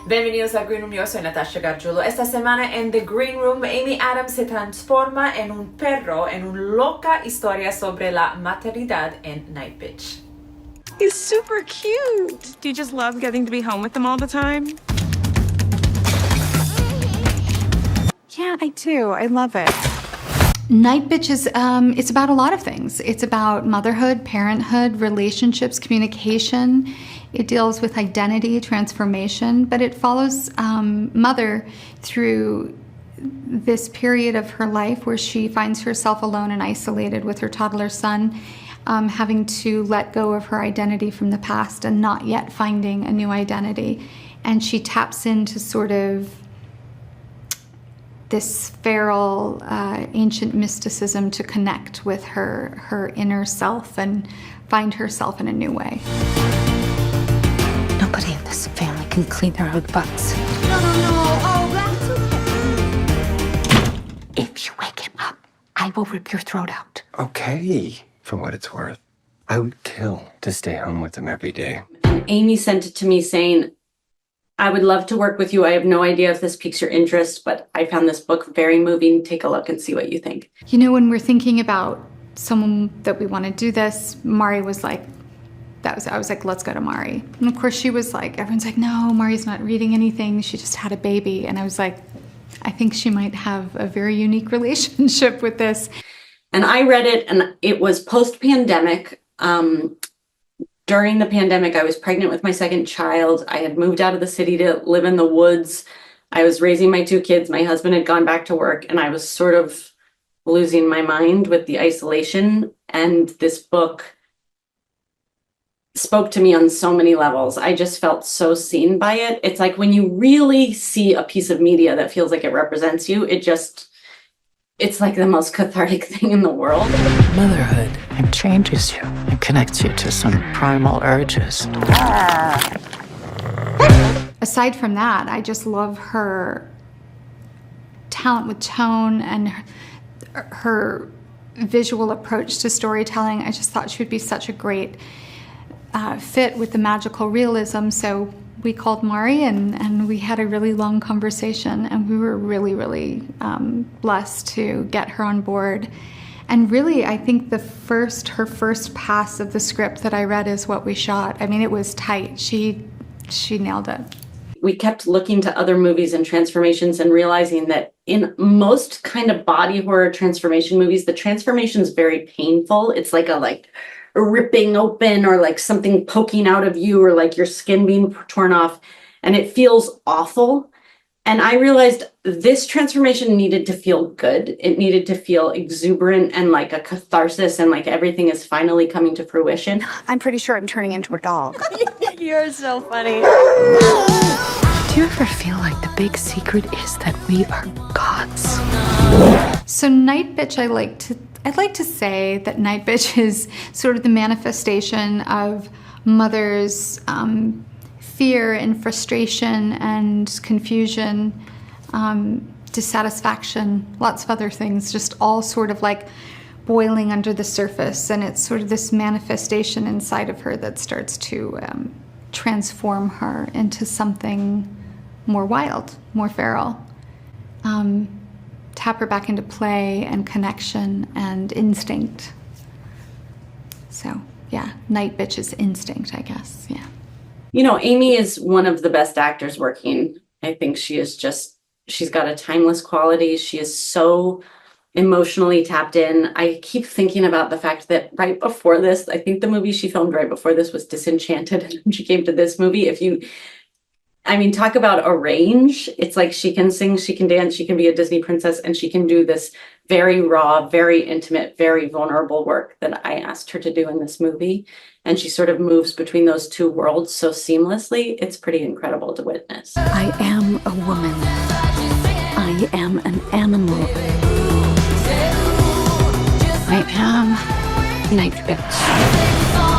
Bienvenidos al Green Room, yo soy Natasha Gargiulo. Esta semana en The Green Room, Amy Adams se transforma en un perro en una loca historia sobre la maternidad en NIGHTBITCH. He's super cute. Do you just love getting to be home with them all the time? Yeah, I do. I love it. NIGHTBITCH is, it's about a lot of things. It's about motherhood, parenthood, relationships, communication. It deals with identity, transformation, but it follows Mother through this period of her life where she finds herself alone and isolated with her toddler son, having to let go of her identity from the past and not yet finding a new identity. And she taps into sort of this feral, ancient mysticism to connect with her inner self and find herself in a new way. Nobody in this family can clean their own butts. No. Oh, that's okay. If you wake him up, I will rip your throat out. Okay, for what it's worth. I would kill to stay home with him every day. And Amy sent it to me saying, I would love to work with you. I have no idea if this piques your interest, but I found this book very moving. Take a look and see what you think. You know, when we're thinking about someone that we want to do this, Mari was like, I was like, let's go to Mari. And of course she was like, everyone's like, no, Mari's not reading anything. She just had a baby. And I was like, I think she might have a very unique relationship with this. And I read it, and it was post-pandemic. During the pandemic, I was pregnant with my second child. I had moved out of the city to live in the woods. I was raising my two kids. My husband had gone back to work, and I was sort of losing my mind with the isolation. And this book spoke to me on so many levels. I just felt so seen by it. It's like when you really see a piece of media that feels like it represents you, it's like the most cathartic thing in the world. Motherhood, it changes you. It connects you to some primal urges. Aside from that, I just love her talent with tone and her visual approach to storytelling. I just thought she would be such a great fit with the magical realism. So we called Mari and we had a really long conversation, and we were really, really blessed to get her on board. And really, I think her first pass of the script that I read is what we shot. I mean, it was tight. She nailed it. We kept looking to other movies and transformations and realizing that in most kind of body horror transformation movies, the transformation is very painful. It's like a ripping open, or like something poking out of you, or like your skin being torn off, and it feels awful. And I realized this transformation needed to feel good. It needed to feel exuberant and like a catharsis, and like everything is finally coming to fruition. I'm pretty sure I'm turning into a dog. You're so funny. Do you ever feel like the big secret is that we are gods? So NIGHTBITCH, I'd like to say that NIGHTBITCH is sort of the manifestation of Mother's fear and frustration and confusion, dissatisfaction, lots of other things, just all sort of like boiling under the surface. And it's sort of this manifestation inside of her that starts to transform her into something more wild, more feral. Tap her back into play and connection and instinct. So yeah, NIGHTBITCH is instinct, I guess, yeah. You know, Amy is one of the best actors working. I think she's got a timeless quality. She is so emotionally tapped in. I keep thinking about the fact that right before this, I think the movie she filmed right before this was Disenchanted, and she came to this movie. Talk about a range. It's like she can sing, she can dance, she can be a Disney princess, and she can do this very raw, very intimate, very vulnerable work that I asked her to do in this movie. And she sort of moves between those two worlds so seamlessly. It's pretty incredible to witness. I am a woman. I am an animal. I am NIGHTBITCH.